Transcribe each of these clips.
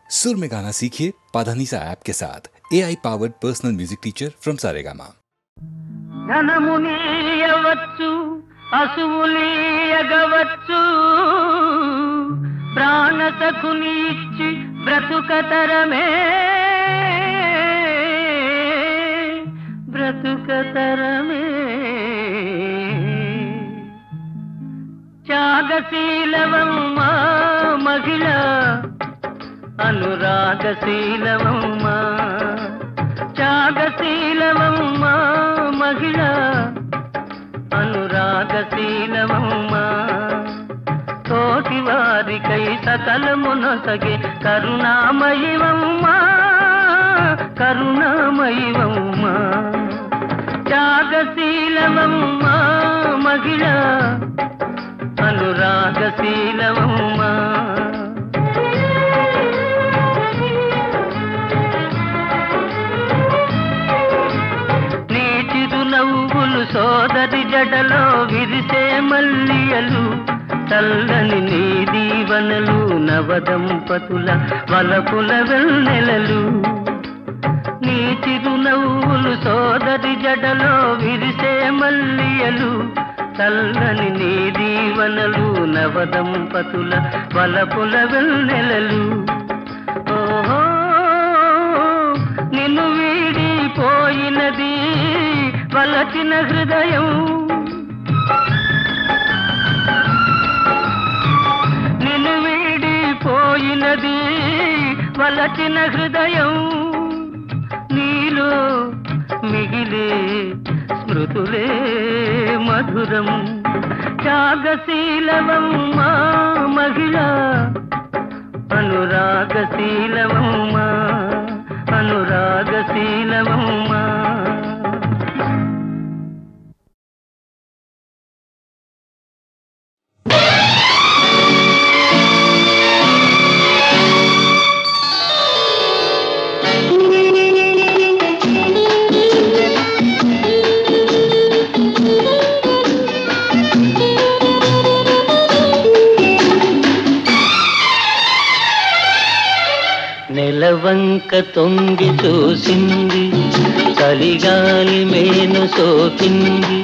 सुर में गाना सीखिए पाधानीसा ऐप के साथ AI powered personal music teacher from Saregama. ధనమునీయవచ్చు అసువులీయగవచ్చు ప్రాణసఖుని ఇచ్చి బ్రతుకతరమే బ్రతుకతరమే త్యాగశీలవమ్మా మహిళ అనురాగశీలవమ్మా త్యాగశీలవమ్మా మహిళ అనురాగశీలవమ్మా తోటి వారికై సకలమునొసగే కరుణామయివమ్మా కరుణామయివమ్మా త్యాగశీలవమ్మా మహిళ అనురాగశీలవమ్మా నవ్వులు సోదరి జడలో విరిసే మల్లియలు చల్లని నీ దీవనలు నవదంపతుల వలపుల వెన్నెలలు నీ చిరునవ్వులు సోదరి జడలో విరిసే మల్లియలు చల్లని నీ దీవనలు నవదంపతుల వలపుల వెన్నెలలు ఓహో నిన్ను వీడిపోయినది వలచిన హృదయం నిన్ను వీడిపోయినది వలచిన హృదయం నీలో మిగిలే స్మృతులే మధురం త్యాగశీలవమ్మా మహిళ అనురాగశీలవమ్మా అనురాగశీలవమ్మా నెలవంక తొంగి చూసింది చలిగాలి మేను సోకింది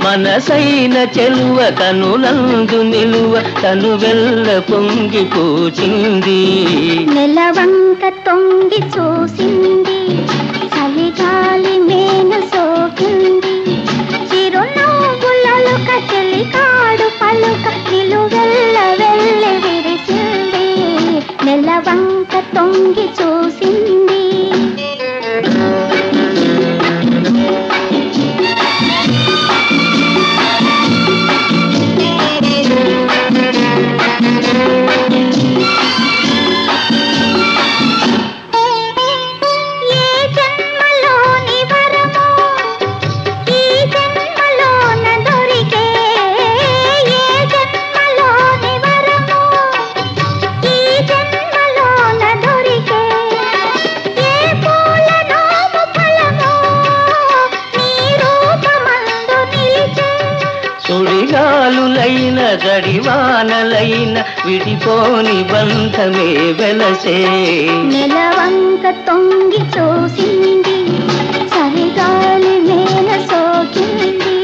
మనసైన చెలువ కనులందు నిలువ తను వెల్ల పొంగి పూచింది నెలవంక తొంగి చూసింది చలిగాలి మేను సోకింది చిరునవ్వులలో కచెలి కాడు పలుక నిలువెల్ల వెళ్ళి విరిచింది నెలవంక తొంగి చూసింది సుడిగాలులైన గడివానలైన విడిపోని బంధమే వెలసే నెలవంక తొంగి చూసింది చలిగాలి మేన సోకింది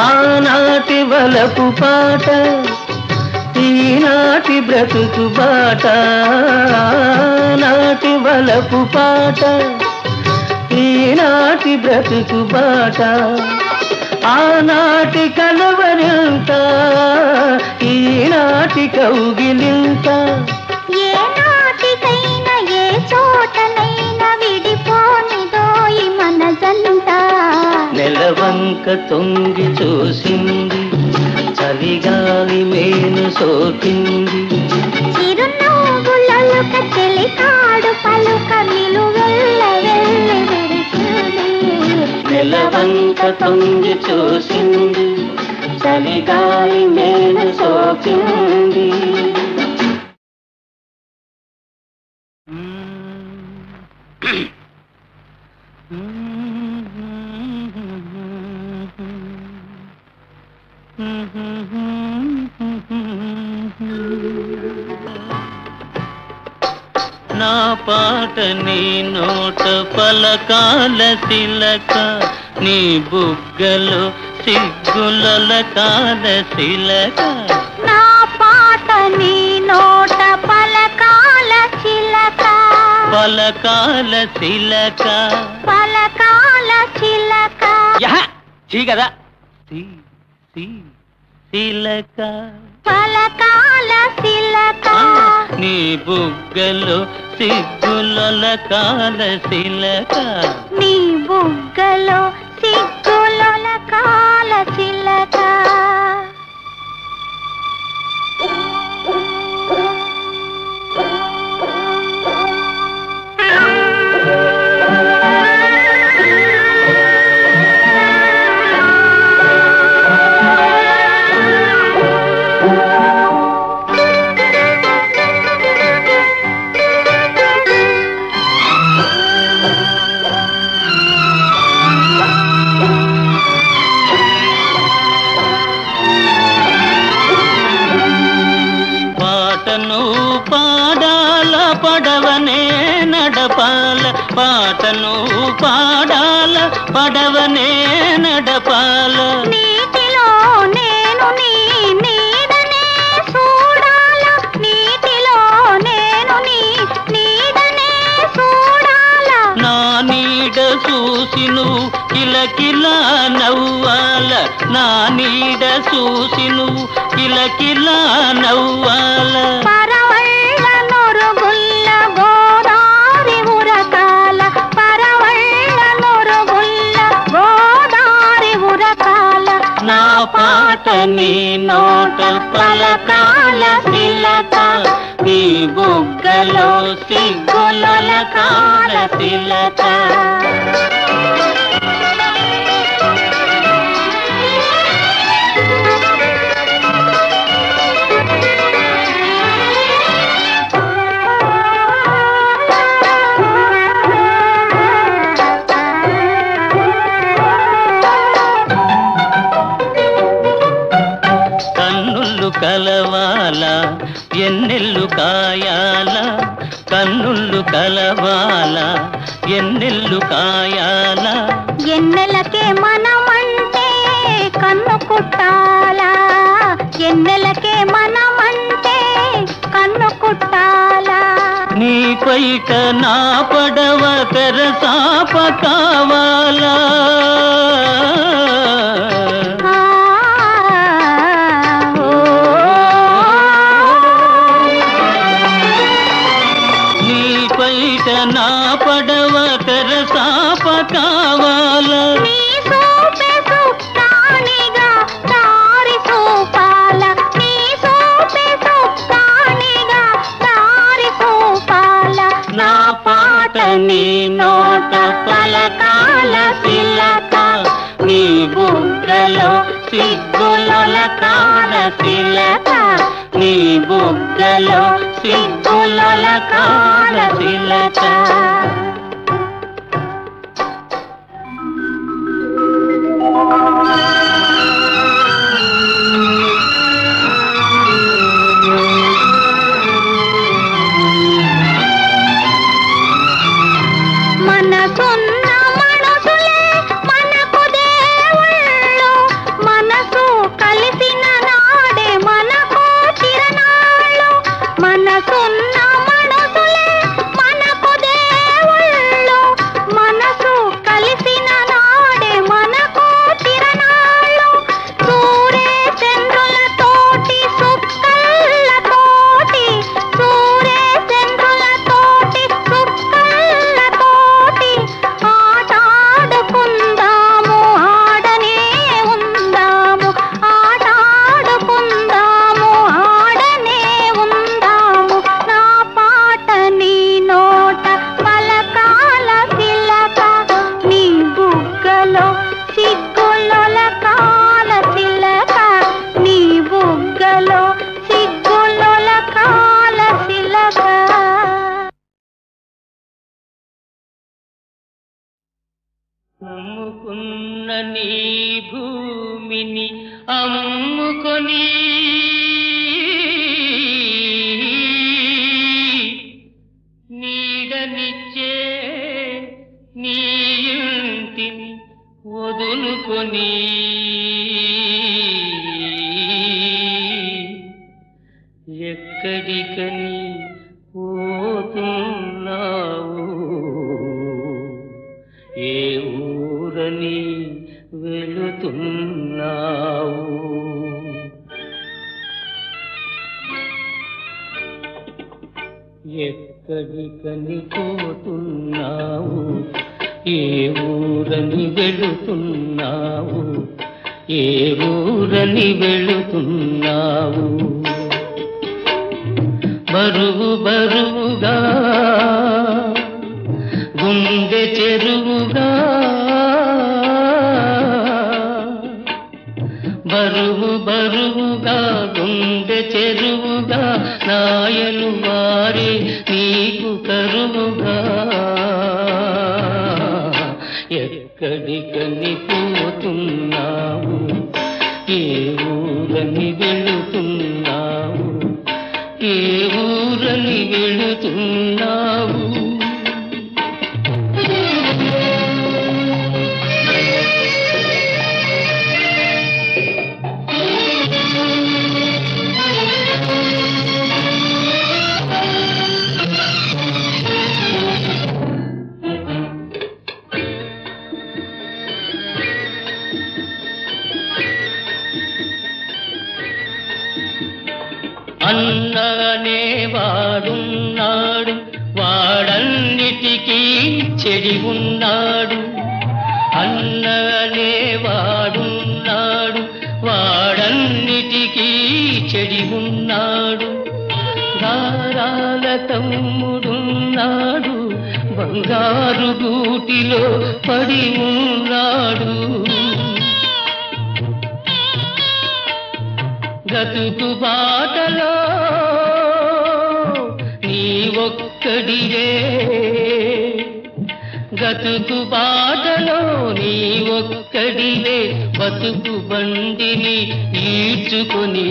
ఆనాటి వలపు పాట ఈనాటి బ్రతుకు బాట నాటి వలపు పాట ఈనాటి బ్రతుకు బాట ఆనాటి కలవరింత ఈనాటి కౌగిలింత ఏ నాటికైనా ఏ చోటనైనా విడిపోనిదోయి మనసంతా నెలవంక తొంగి చూసింది చలిగాలి మేను సోకింది చిరునవ్వులలో కచెలి కాడు పలుక నిలువెల్ల వెళ్ళి విరిచింది నెలవంక తొంగి చూసింది చలిగాలి మేలు సోకింది. నా పాట నీ నోట పలకాల శిలక, నీ బుగ్గలో సిగ్గులకాల శిలక. నా పాట నీ నోట పలకాల చిలక, పలకాల శిలక, పలకాల చిలక. చీ కదా శిలక, పలకాల శిలక. నీ బుగ్గలో సిగ్గులకాల శిలక, నీ బుగ్గలో సిగ్గులకాల చిలక. పాడాల పడవనే నడపాల, పాటను పాడాల పడవనే నడపాల. నీటిలో నేను నీ నీడనే చూడాల, నీటిలో నేను నీ నీడనే చూడాల. నా నీడ చూసి నువ్వు కిలకిలా నవ్వాల, నా నీడ చూసి నువ్వు కిలకిలా నవ్వాల. పరవళ్ళ నొరుగుల్ల గోదారి ఉరకాల, పరవళ్ళ నొరుగుల్ల గోదారి ఉరకాల. నా పాట నీ నోట పలకాల శిలక, నీ బుగ్గలో సిగ్గులకాల శిలక. కలవాల ఎన్నెల్లు కాయాల, కన్నుళ్ళు కలవాల ఎన్నెల్లు కాయాల. ఎన్నెలకే మనమంటే కన్ను కుట్టాలా, ఎన్నెలకే మనమంటే కన్ను కుట్టాలా. నీ పైట నా పడవ తెరసాప కావాలా, నా పడవ తెరసాప కావాల. నీ సోపే సుక్కానిగా దారి చూపాల, నీ సోపే సుక్కానిగా దారి చూపాల. నా పాట నీ నోట పలకాల శిలక, నీ బుగ్గలో సిగ్గులకాల శిలక, నీ బుగ్గలో సిగ్గులకాల శిలక. మనసున్న మనసులే మనకు దేవుళ్ళు, మనసు కలిసిన నాడే మనకు చిరనాళ్ళు. మనసున్న మనసులే మనకు దేవుళ్ళు, భూమిని అమ్ముకొని నీడనిచ్చే నీ ఇంటిని వదులుకొని ఎక్కడికని పోతున్నావు ఏ ఊరని వెళుతున్నావు ఎక్కడికని పోతున్నావు ఏ ఊరని వెళుతున్నావు ఏ ఊరని వెళుతున్నావు బరువు బరువుగా గుండె చెరువుగా బరువు బరువుగా గుండె చెరువుగా నాయలు వారే నీకు కరువుగా ఎక్కడికని పోతున్నావు ఏ ఊరని వెళుతున్నావు ఏ ఊరని వెళుతున్నావు అన్ననే వాడున్నాడు వాడన్నిటికీ చెడి ఉన్నాడు అన్ననే వాడున్నాడు వాడన్నిటికీ చెడి ఉన్నాడు గారాల తమ్ముడున్నాడు బంగారు గూటిలో పడి ఉన్నాడు గతుకు బాటలో నీ ఒక్కడివే గతుకు బాటలో నీ ఒక్కడివే బతుకు బండిని ఈడ్చుకొని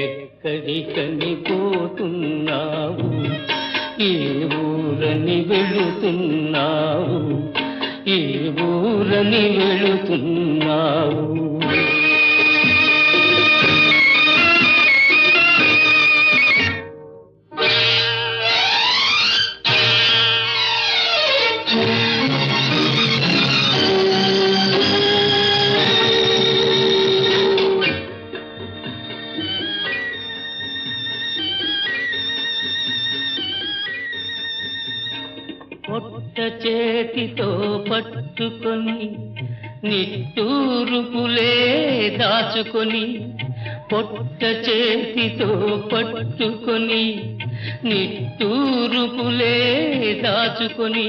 ఎక్కడికని పోతున్నావు ఏ ఊరని వెళుతున్నావు ఏ ఊరని వెళుతున్నావు పొట్ట చేతితో పట్టుకొని నిట్టూరుపులే దాచుకొని పొట్ట చేతితో పట్టుకొని నిట్టూరుపులే దాచుకొని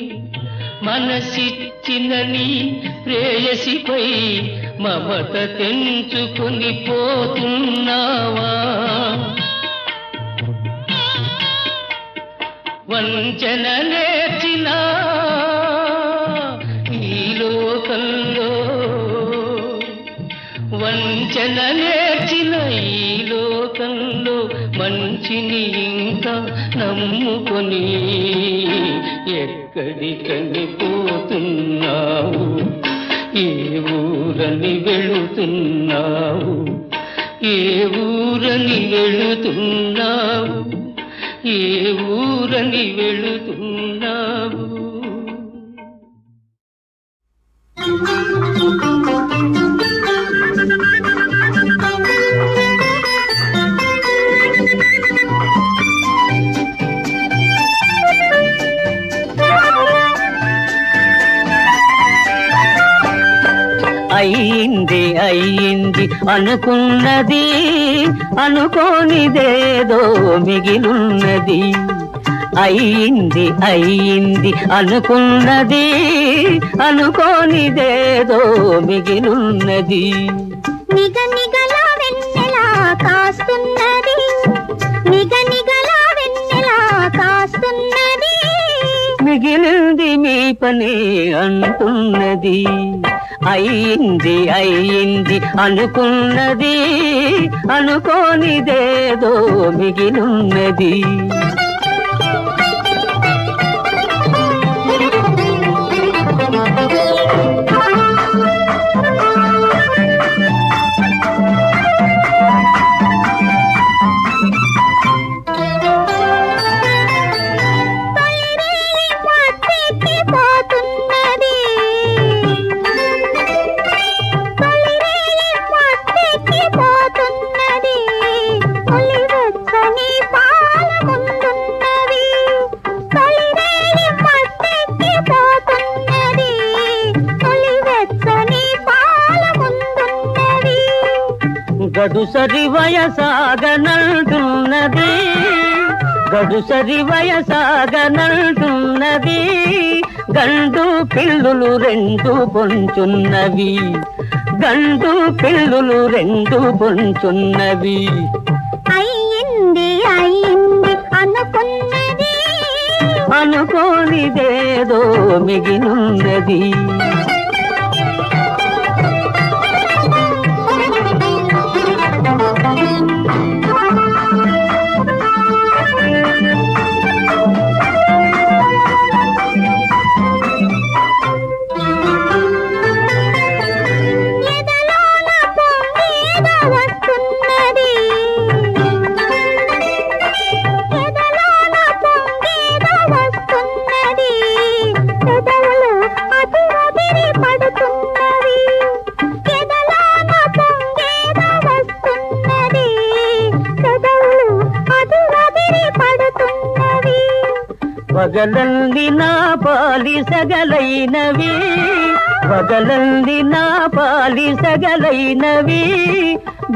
మనసిచ్చినని ప్రేయసిపై మమత తెంచుకొని పోతున్నావా వంచన నేర్చిన ఈ లోకంలో వంచన నేర్చిన ఈ లోకంలో మంచిని ఇంకా నమ్ముకొని ఎక్కడికని పోతున్నావు ఏ ఊరని వెళుతున్నావు ఏ ఊరని వెళుతున్నావు ఏ ఊరని వెళుతున్నావు అయింది అయింది అనుకున్నది అనుకోనిదేదో మిగిలున్నది అయింది అయింది అనుకున్నది అనుకోనిదేదో మిగిలున్నది నిగనిగలా వెన్నెలా కాస్తున్నది నిగనిగలా వెన్నెలా కాస్తున్నది మిగిలింది మీ పని అంటున్నది అయ్యింది అయ్యింది అనుకున్నది అనుకోనిదేదో మిగిలున్నది. గడుసరి వయసాగనంటున్నది గడుసరి వయసాగనంటున్నది గండు పిల్లులు రెండు పొంచున్నవి గండు పిల్లులు రెండు పొంచున్నవి. అయ్యింది అయ్యింది అనుకున్నది అనుకోనిదేదో మిగిలున్నది. వగలంది నా పాలి సగలైనవి వగలంది నా పాలి సగలైనవి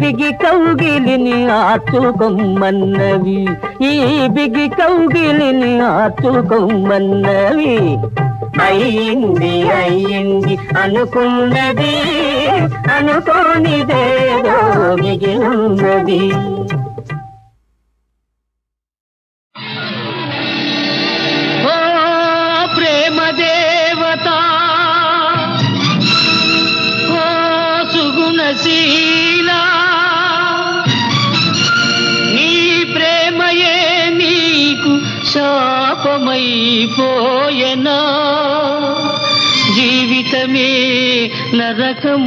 బిగి కౌగిలిని ఆచుకొమ్మన్నవి ఈ బిగి కౌగిలిని ఆచుకొమ్మన్నవి. అయ్యింది అయ్యింది అనుకున్నది అనుకోనిదేదో మిగిలున్నది. సుగుణశీలా నీ ప్రేమయే నీకు శాపమైపోయెనా జీవితమే నరకమాయేనా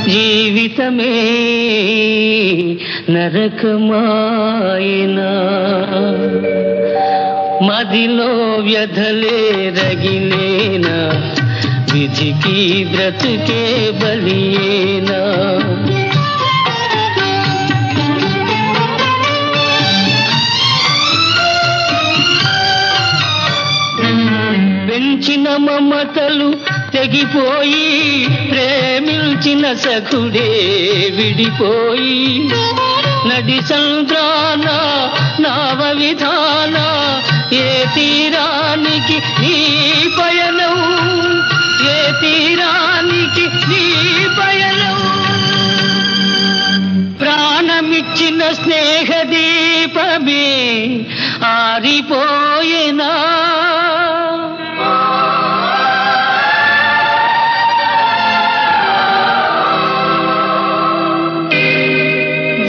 జీవితమే నరకమాయేనా మదిలో వ్యధలే రగిలేనా విధికి బ్రతుకే బలియేనా పెంచిన మమతలు తెగిపోయి ప్రేమించిన సఖుడే విడిపోయి నడి సంద్రాన నావ విధాన ఏ తీరానికి నీ పయనం ఏ తీరానికి నీ పయనం ప్రాణమిచ్చిన స్నేహ దీపమే ఆరిపోయేనా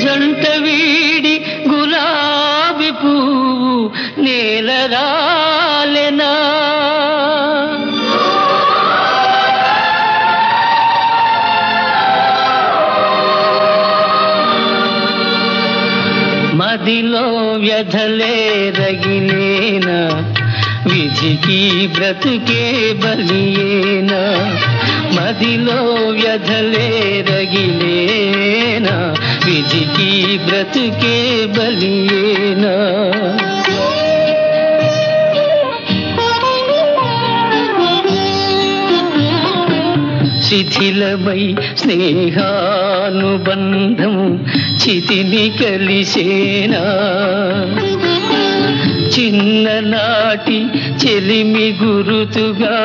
జంట వీడి గులాబీ పువ్వు నేలరాలెనా మదిలో వ్యధలే రగిలేనా విధికి బ్రతుకే బలియేనా మదిలో వ్యధలే రగిలేనా విధికి బ్రతుకే బలియేనా శిథిలమై స్నేహానుబంధం చితిని కలిసేనా చిన్ననాటి చెలిమి గురుతుగా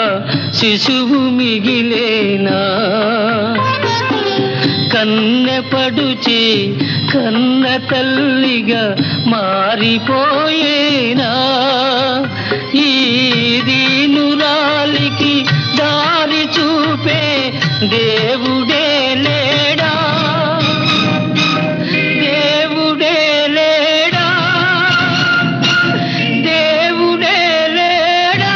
శిశువు మిగిలేనా కన్నెపడుచే కన్న తల్లిగా మారిపోయేనా ఈ దీనురాలికి దా దారి చూపే దేవుడే లేడా, దేవుడే లేడా, దేవుడే లేడా.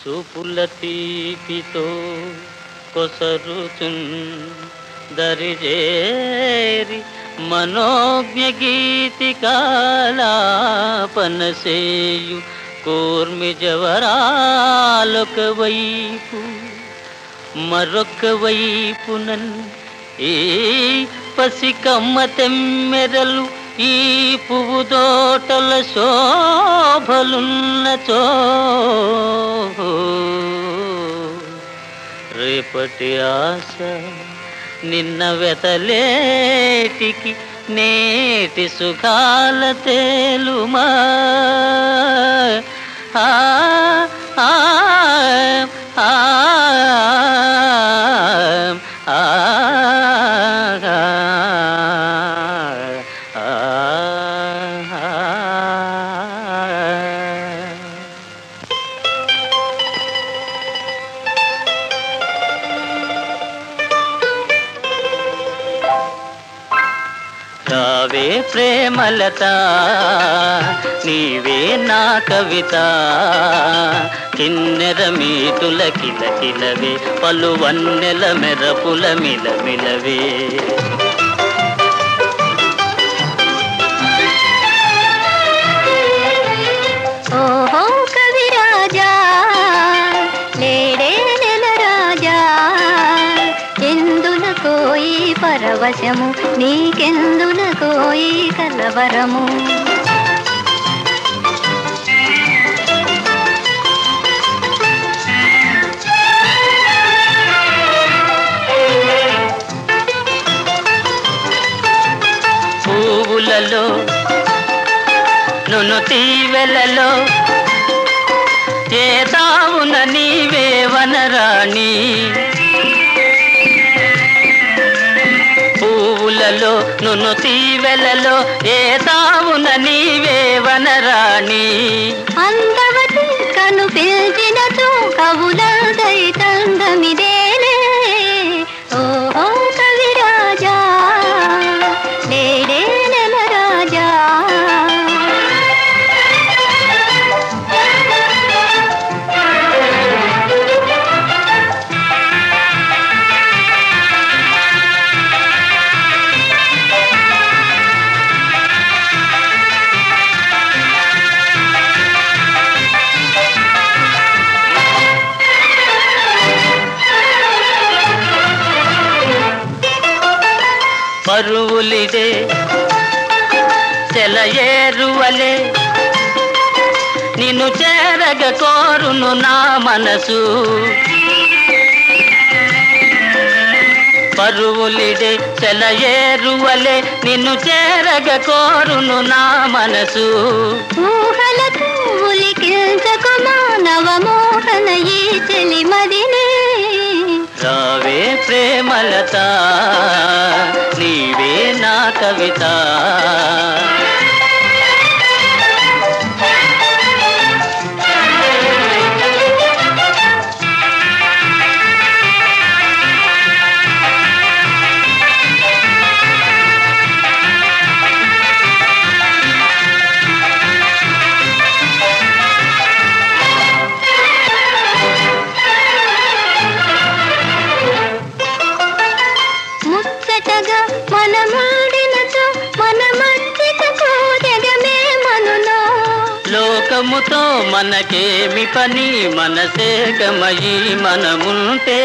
చూపుల తీపితో కొసరుచున్ దరిజేరి మనోజ్ఞ గీతికాలాపనసేయు కూర్మి జవరాలొక వైపు, మరొక వైపునన్ ఈ పసికమ్మ తెమ్మెరలు ఈ పువ్వు తోటల శోభలున్నచో రేపటి ఆశ నిన్న వెతలేటికి నేటి సుఖాల తేలుమా. ఆ ఆ ఆ ఆ రావే ప్రేమలత నీవే నా కవిత, కిన్నెర మీటుల కిలకిలవే పలు వన్నెల మెరపుల మిలమిలవే. ఓహో కవిరాజా లేడే నెల రాజా, ఎందున కోయి పరవశము నీకెందున కోయి కలవరము. పువ్వులలో నును తీవెలలో ఏ తావున నీవే వనరాణి, పువ్వులలో నును తీవెలలో ఏ తావున నీవే వనరాణి. అందవతి కను పిలిచినతో కవులదై తందమిదేలే. ఓహో కవిరాజా లేడే నెల రాజా. పరువులిదే సెలయేరువలే నిన్ను చేరగ కోరును నా మనసు. పరువులిదే సెలయేరువలే నిన్ను చేరగ కోరును నా మనసు. ఊహలకు ఉలికించకు మానవ మోహన ఈ చెలిమదినే. రావే ప్రేమలత నీవే నా కవిత. ముచ్చటగా మనమాడినచో మన మధ్యకు జగమే మనులో. లోకముతో మనకేమి పని, మనసే గమయి మనముంటే.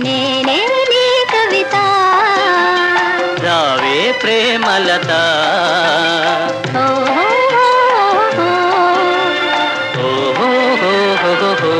నేనే నీ కవిత. రావే ప్రేమలత. ఓహో ఓహో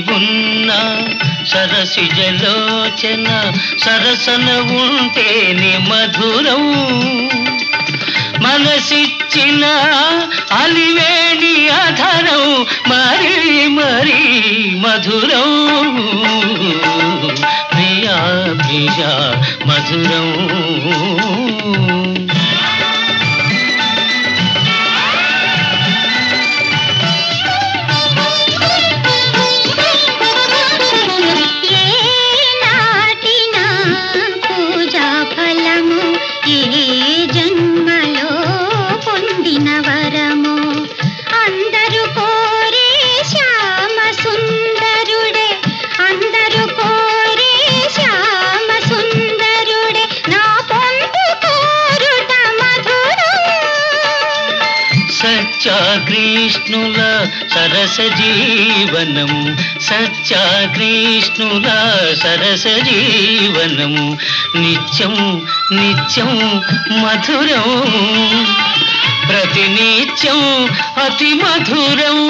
నీవున్నా సరసిజలోచన సరసన ఉంటేనే మధురం మనసిచ్చిన అలివేణి అధరం మరీ మరీ మధురం ప్రియా ప్రియా మధురం కృష్ణుల సరస జీవనం సత్యా కృష్ణుల సరస జీవనం నిత్యం నిత్యం మధురం ప్రతినిత్యం అతి మధురం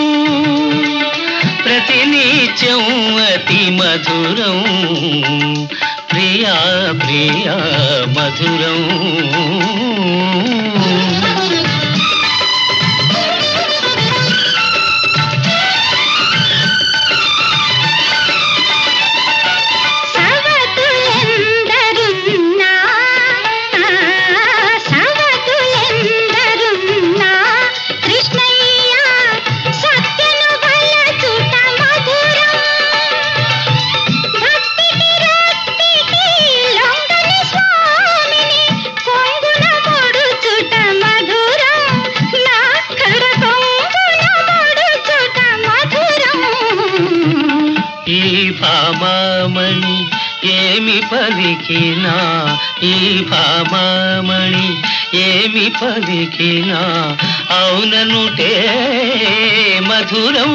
ప్రతినిత్యం అతి మధురం ప్రియా ప్రియా మధురం భామామణి ఏమి పలికినా ఈ భామామణి ఏమి పలికినా అవుననుటే మధురం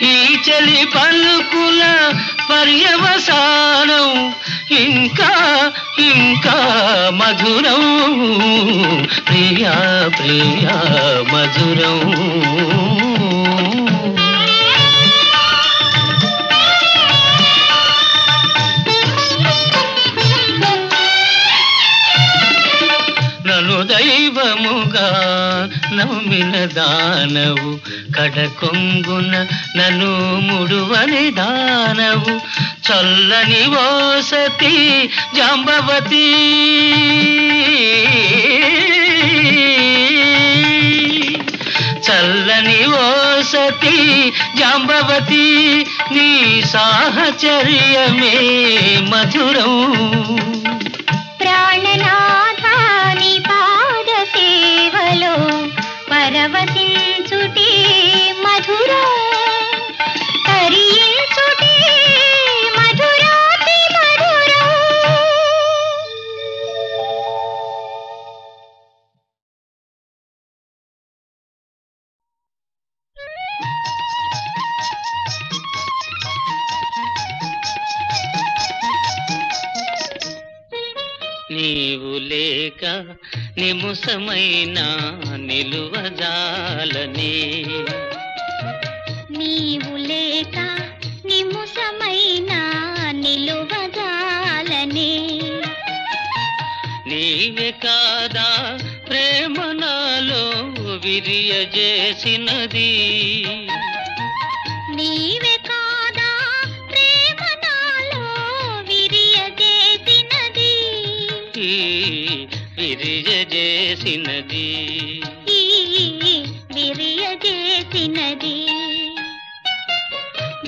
ఈ చలి పలుకుల పర్యవసానం ఇంకా ఇంకా మధురం ప్రియా ప్రియా మధురం దైవముగా నమ్మిన దానవు కడకొంగున నన్ను ముడువని దానవు చల్లని ఓ సతీ జాంబవతి చల్లని ఓ సతీ జాంబవతి నీ సాహచర్యమే మధురం ప్రాణనాథాని పాద సేవలో పరవశించుటే మధురం తరించుటే మధురాతి మధురం నీవు లేక నిముసమైనా నిలువజాలనే నీవు లేక నిముసమైనా నిలువజాలనే నీవే కాదా ప్రేమ నాలో విరియజేసినది నీవే కాదా ప్రేమ నాలో విరియజేసినది విరియజేసినది విరియజేసినది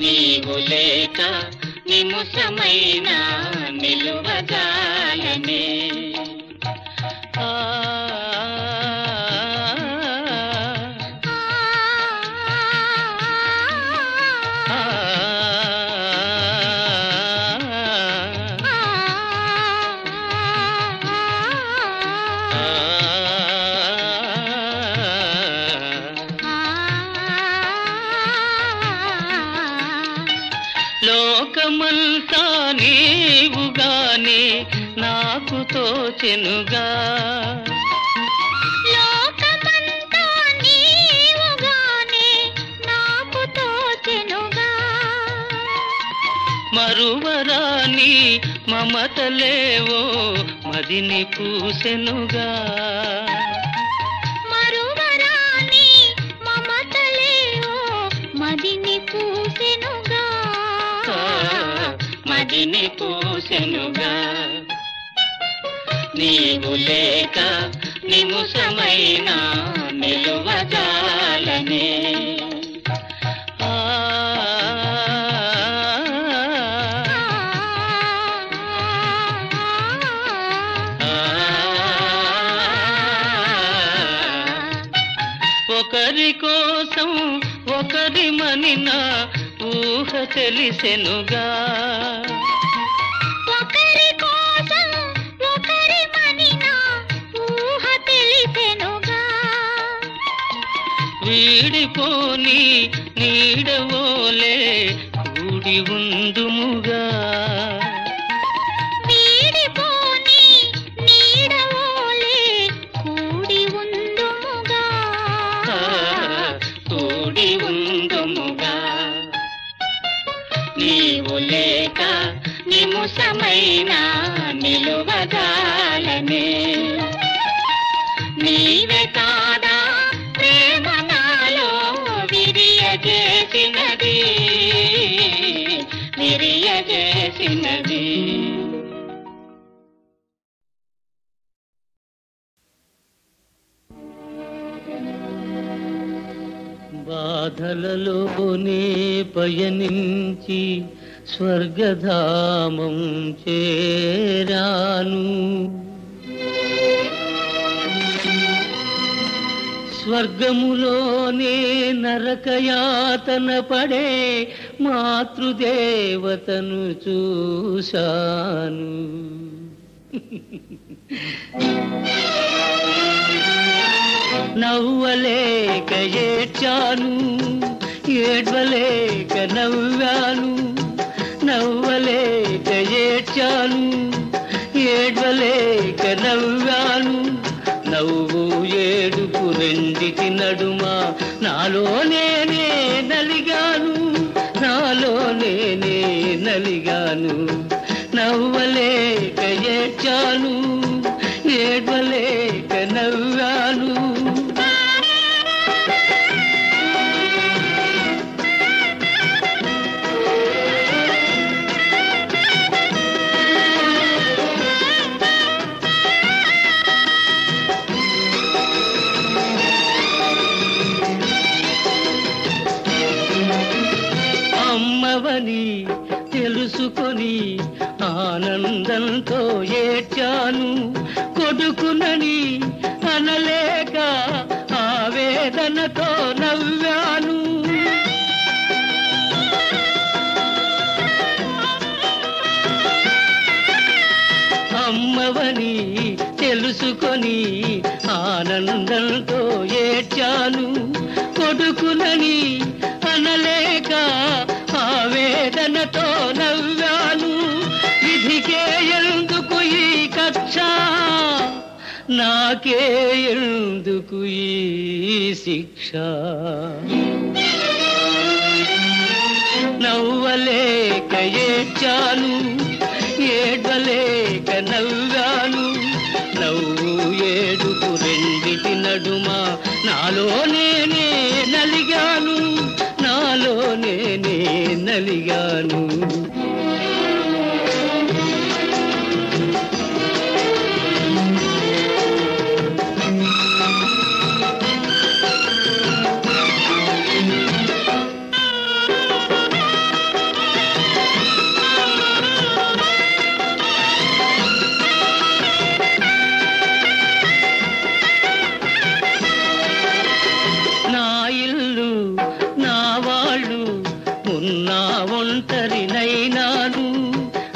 నీవు లేక నిముసమైన నిలువజాలనే లోకమంతా నీవుగానే నాకు తోచెనుగా లోకమంతా నీవుగానే నాకు తోచెనుగా మరువరాని మమతలేవో మదిని పూసెనుగా మరువరాని మమతలేవో మదిని పూసెనుగా మదిని పూసెనుగా నీవు లేక నిముషమైన నిలువజాలనే ఒకరి కోసం ఒకరి మనిన ఊహ తెలిసెనుగా ఒకరి కోసం ఒకరి మనిన ఊహ తెలిసెనుగా వీడిపోని నీడవోలే కూడి ఉందుముగా వీడిపోని నీడవోలే కూడి ఉందుముగా కూడి ఉందుముగా నీవు లేక నిముషమైన నిలువజాలనే నీవే కాదా ప్రేమ నాలో విరియజేసినది విరియజేసినది బాధలలోనే పయనించి స్వర్గధామం చేరాను స్వర్గములోనే నరకయాతన పడే మాతృదేవతను చూశాను నవ్వలేక ఏడ్చాను ఏడ్వలేక నవ్వాను నవ్వలేక ఏడ్చాను ఏడ్వలేక నవ్వాను నవ్వు ఏడుపు రెండిటి నడుమ నాలో నేనే నలిగాను నాలో నేనే నలిగాను నవ్వలేక ఏడ్చాను ఏడ్వలేక నవ్వాను అమ్మవని తెలుసుకొని ఆనందంతో ఏడ్చాను కొడుకునని అనలేక ఆవేదనతో నవ్వాను అమ్మవని తెలుసుకొని ఆనందంతో ఏడ్చాను కొడుకునని అనలేక ఆవేదనతో నవ్వాను విధికే ఎందుకు ఈ కక్ష నాకే ఎందుకు ఈ శిక్ష నవ్వలేక ఏడ్చాను ఏడ్వలేక నవ్వాను నవ్వు ఏడుపు రెండిటి నడుమ నాలో నేనే నలిగాను నాలో నేనే నలిగాను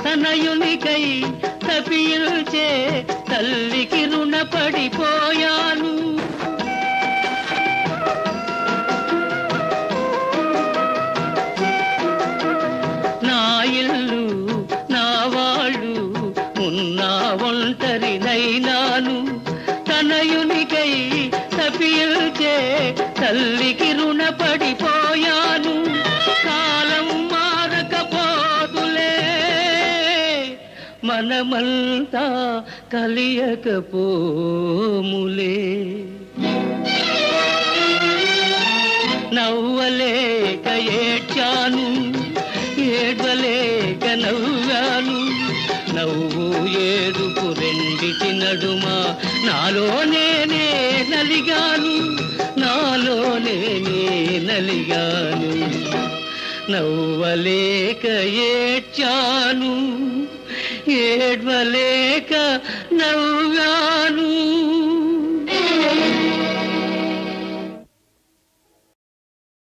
తనయునికై తపిల్చే తల్లికి రుణపడిపోయాను నా ఇల్లు నా వాళ్ళు ఉన్నా ఒంటరినైనాను తనయునికై తపిల్చే తల్లికి రుణపడిపోయాను కాలం మారకపోదులే ప్రాణమంతా కలియకపోములే. నవ్వలేక ఏడ్చాను, ఏడ్వలేక నవ్వాను, నవ్వు ఏడుపు రెండిటి నడుమ నాలో నేనే నలిగాను, నాలో నేనే నలిగాను. నవ్వలేక ఏడ్చాను, ఏడ్వలేక నవ్వాను.